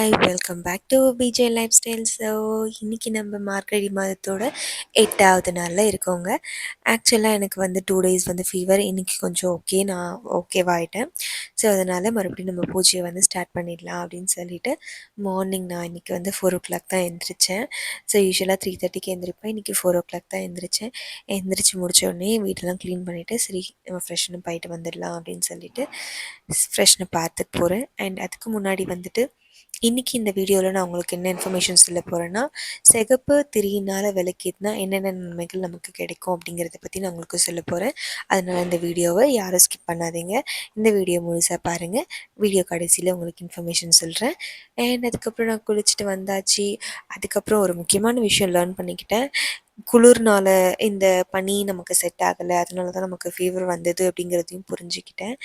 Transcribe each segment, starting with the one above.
Hi welcome back to PJ lifestyle. So இன்றைக்கி நம்ம மார்கழி மாதத்தோட 8வது நாளில் இருக்கோங்க. ஆக்சுவலாக எனக்கு வந்து 2 days வந்து ஃபீவர். இன்றைக்கி கொஞ்சம் ஓகே, நான் ஓகேவாயிட்டேன். ஸோ அதனால் மறுபடியும் நம்ம பூஜையை வந்து ஸ்டார்ட் பண்ணிடலாம் அப்படின்னு சொல்லிட்டு மார்னிங் நான் இன்றைக்கி வந்து 4 o'clock தான் எழுந்திரிச்சேன். ஸோ யூஸ்வலாக 3:30க்கு எழுந்திரிப்பேன். இன்றைக்கி 4 o'clock தான் எழுந்திரிச்சேன். எழுந்திரிச்சு முடித்தோடனே வீட்டெல்லாம் க்ளீன் பண்ணிவிட்டு சரி நம்ம ஃப்ரெஷ்ஷனப் ஆகிட்டு வந்துடலாம் அப்படின்னு சொல்லிட்டு ஃப்ரெஷ்னப் ஆகிறதுக்கு போகிறேன். அண்ட் அதுக்கு முன்னாடி வந்துட்டு இன்றைக்கி இந்த வீடியோவில் நான் உங்களுக்கு என்ன இன்ஃபர்மேஷன் சொல்ல போகிறேன்னா, சிகப்பு திரியினால் விளக்கேற்றினா என்னென்ன நன்மைகள் நமக்கு கிடைக்கும் அப்படிங்கிறத பற்றி நான் உங்களுக்கு சொல்ல போகிறேன். அதனால் இந்த வீடியோவை யாரும் ஸ்கிப் பண்ணாதீங்க, இந்த வீடியோ முழுசாக பாருங்கள். வீடியோ கடைசியில் உங்களுக்கு இன்ஃபர்மேஷன் சொல்கிறேன். அண்ட் அதுக்கப்புறம் நான் குளிச்சுட்டு வந்தாச்சு. அதுக்கப்புறம் ஒரு முக்கியமான விஷயம் லேர்ன் பண்ணிக்கிட்டேன். குளிர்னால இந்த பனி நமக்கு செட் ஆகலை, அதனால தான் நமக்கு ஃபீவர் வந்தது அப்படிங்கிறதையும் புரிஞ்சுக்கிட்டேன்.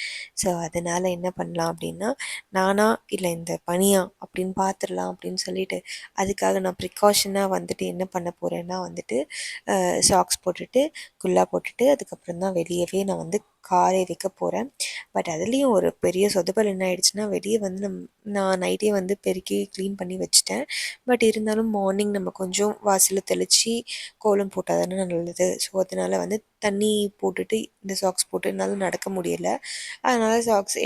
ஸோ அதனால் என்ன பண்ணலாம் அப்படின்னா, நானா இல்லை இந்த பனியா அப்படின்னு பார்த்துடலாம் அப்படின்னு சொல்லிட்டு அதுக்காக நான் ப்ரிகாஷனாக வந்துட்டு என்ன பண்ண போகிறேன்னா வந்துட்டு சாக்ஸ் போட்டுட்டு குல்லா போட்டுட்டு அதுக்கப்புறம் தான் வெளியவே நான் வந்து காரை வைக்க போகிறேன். பட் அதுலேயும் ஒரு பெரிய சொதப்பல் என்ன ஆயிடுச்சுன்னா, வெளியே வந்து நான் நைட்டே வந்து பெருக்கி க்ளீன் பண்ணி வச்சுட்டேன். பட் இருந்தாலும் மார்னிங் நம்ம கொஞ்சம் வாசலில் தெளித்து கோலம் போட்டால் தானே நல்லது. ஸோ அதனால் வந்து தண்ணி போட்டுட்டு இந்த சாக்ஸ் போட்டு என்னால் நடக்க முடியலை. அதனால் சாக்ஸ்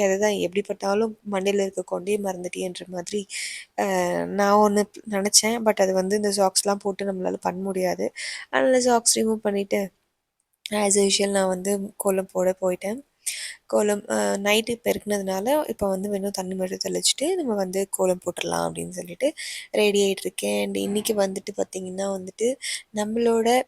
அதுதான் எப்படி பார்த்தாலும் மண்டையில் இருக்க கொண்டே மறந்துட்டேன்ற மாதிரி நான் ஒன்று நினச்சேன். பட் அது வந்து இந்த சாக்ஸ்லாம் போட்டு நம்மளால் பண்ண முடியாது. அதனால் சாக்ஸ் ரிமூவ் பண்ணிவிட்டு ஆஸ் யூஷுவல் நான் வந்து கோலம் போட போயிட்டேன். கோலம் நைட்டு பெருக்குனதுனால இப்போ வந்து வெறும் தண்ணி மட்டும் தெளிச்சுட்டு நம்ம வந்து கோலம் போட்டுடலாம் அப்படின்னு சொல்லிட்டு ரெடி ஆகிட்டுருக்கேன். அண்ட் இன்றைக்கி வந்துட்டு பார்த்திங்கன்னா வந்துட்டு நம்மளோட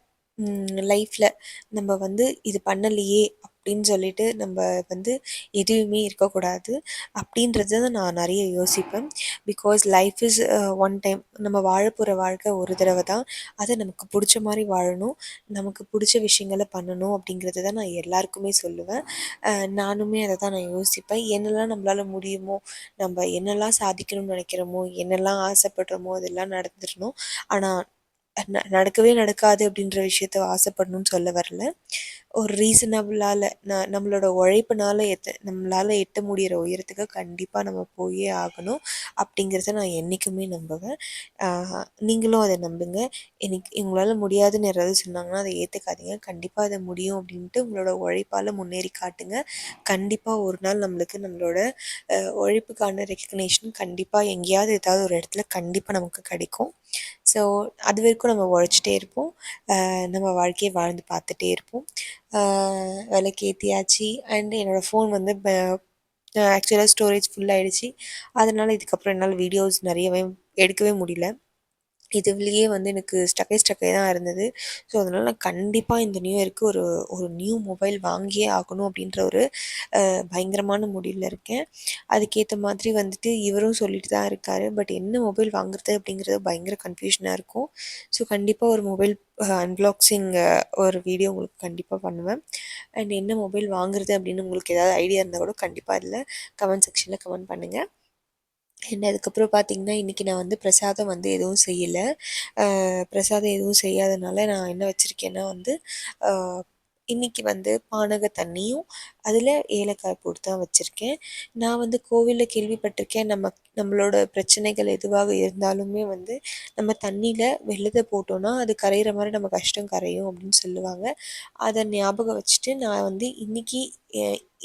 லைஃப்பில் நம்ம வந்து இது பண்ணலையே அப்படின்னு சொல்லிட்டு நம்ம வந்து எதுவுமே இருக்கக்கூடாது அப்படின்றத நான் நிறைய யோசிப்பேன். Because life is one time. நம்ம வாழ போகிற வாழ்க்கை ஒரு தடவை தான். அதை நமக்கு பிடிச்ச மாதிரி வாழணும், நமக்கு பிடிச்ச விஷயங்களை பண்ணணும் அப்படிங்கிறது தான் நான் எல்லாருக்குமே சொல்லுவேன். நானுமே அதை தான் நான் யோசிப்பேன். என்னெல்லாம் நம்மளால் முடியுமோ, நம்ம என்னெல்லாம் சாதிக்கணும்னு நினைக்கிறோமோ, என்னெல்லாம் ஆசைப்படுறோமோ அதெல்லாம் நடந்துடணும். ஆனால் நடக்கவே நடக்காது அப்படின்ற விஷயத்த ஆசைப்படணும்னு சொல்ல வரல. ஒரு ரீசனபிளால் நம்மளோட உழைப்புனால நம்மளால் எட்ட முடிகிற உயரத்துக்கு கண்டிப்பாக நம்ம போயே ஆகணும் அப்படிங்கிறத நான் என்றைக்குமே நம்புவேன். நீங்களும் அதை நம்புங்க. உங்களால் முடியாதுன்னு யாராவது சொன்னாங்கன்னா அதை ஏற்றுக்காதீங்க. கண்டிப்பாக அதை முடியும் அப்படின்ட்டு உங்களோட உழைப்பால் முன்னேறி காட்டுங்க. கண்டிப்பாக ஒரு நாள் நம்மளோட உழைப்புக்கான ரெக்கக்னேஷன் கண்டிப்பாக எங்கேயாவது ஏதாவது ஒரு இடத்துல கண்டிப்பாக நமக்கு கிடைக்கும். ஸோ அது வரைக்கும் நம்ம உழைச்சிட்டே இருப்போம். நம்ம வாழ்க்கையை வாழ்ந்து பார்த்துட்டே இருப்போம். விளக்கேத்தியாச்சு. அண்ட் என்னோடய ஃபோன் வந்து ஆக்சுவலாக ஸ்டோரேஜ் ஃபுல் ஆகிடுச்சு. அதனால் இதுக்கப்புறம் என்னால் வீடியோஸ் நிறையவே எடுக்கவே முடியல. இதுலேயே வந்து எனக்கு ஸ்டக்காகி தான் இருந்தது. ஸோ அதனால் நான் கண்டிப்பாக இந்த நியூ இயருக்கு ஒரு நியூ மொபைல் வாங்கியே ஆகணும் அப்படின்ற ஒரு பயங்கரமான முடிவில் இருக்கேன். அதுக்கேற்ற மாதிரி வந்துட்டு இவரும் சொல்லிட்டு தான் இருக்கார். பட் என்ன மொபைல் வாங்குறது அப்படிங்கிறது பயங்கர கன்ஃபியூஷனாக இருக்கும். ஸோ கண்டிப்பாக ஒரு மொபைல் அன்பாக்சிங் ஒரு வீடியோ உங்களுக்கு கண்டிப்பாக பண்ணுவேன். அண்ட் என்ன மொபைல் வாங்குறது அப்படின்னு உங்களுக்கு ஏதாவது ஐடியா இருந்தால் கூட கண்டிப்பாக அதில் கமெண்ட் செக்ஷனில் கமெண்ட் பண்ணுங்கள். அண்ட் அதுக்கப்புறம் பார்த்திங்கன்னா, இன்றைக்கி நான் வந்து பிரசாதம் வந்து எதுவும் செய்யலை. பிரசாதம் எதுவும் செய்யாதனால நான் என்ன வச்சுருக்கேன்னா வந்து இன்றைக்கி வந்து பானக தண்ணியும் அதில் ஏலக்காய் போட்டு தான் வச்சுருக்கேன். நான் வந்து கோவிலில் கேள்விப்பட்டிருக்கேன், நம்மளோட பிரச்சனைகள் எதுவாக இருந்தாலுமே வந்து நம்ம தண்ணியில் வெல்லத்தை போட்டோன்னா அது கரையிற மாதிரி நம்ம கஷ்டம் கரையும் அப்படின்னு சொல்லுவாங்க. அதை ஞாபகம் வச்சுட்டு நான் வந்து இன்றைக்கி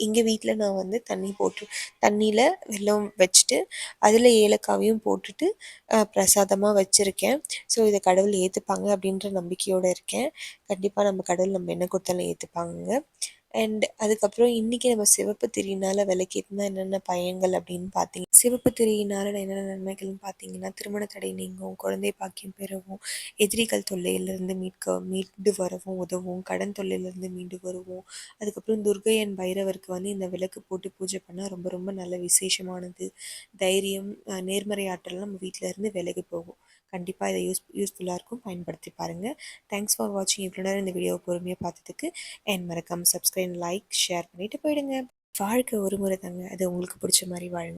எங்கள் வீட்டில் நான் வந்து தண்ணியில் வெல்லம் வச்சுட்டு அதில் ஏலக்காவையும் போட்டுட்டு பிரசாதமாக வச்சுருக்கேன். ஸோ இதை கடவுள் ஏற்றுப்பாங்க அப்படின்ற நம்பிக்கையோடு இருக்கேன். கண்டிப்பாக நம்ம கடவுள் நம்ம என்ன கொடுத்தாலும் ஏற்றுப்பாங்க. அண்ட் அதுக்கப்புறம் இன்றைக்கி நம்ம சிவப்பு திரியினால் விளக்கேற்றினா என்னென்ன பயன்கள் அப்படின்னு பார்த்தீங்கன்னா, சிவப்பு திரியினால் என்னென்ன நன்மைகள்னு பார்த்தீங்கன்னா, திருமண தடை நீங்கும், குழந்தை பாக்கியம் பெறவும், எதிரிகள் தொல்லையிலிருந்து மீண்டு வரவும் உதவும், கடன் தொல்லையிலேருந்து மீண்டு வருவோம். அதுக்கப்புறம் துர்கை அண்ட் பைரவருக்கு வந்து இந்த விளக்கு போட்டு பூஜை பண்ணால் ரொம்ப ரொம்ப நல்ல விசேஷமானது. தைரியம், நேர்மறை ஆற்றலாம் நம்ம வீட்டில் இருந்து விலகி போகும். கண்டிப்பாக இதை யூஸ்ஃபுல்லாக இருக்கும், பயன்படுத்தி பாருங்கள். தேங்க்ஸ் ஃபார் வாட்சிங். இவ்வளோ நேரம் இந்த வீடியோவை பொறுமையாக பார்த்ததுக்கு. அண்ட் மறக்காமல் சப்ஸ்கிரைப், லைக், ஷேர் பண்ணிவிட்டு போயிடுங்க. வாழ்க்கை ஒரு முறை தாங்க, அது உங்களுக்கு பிடிச்ச மாதிரி வாழுங்க.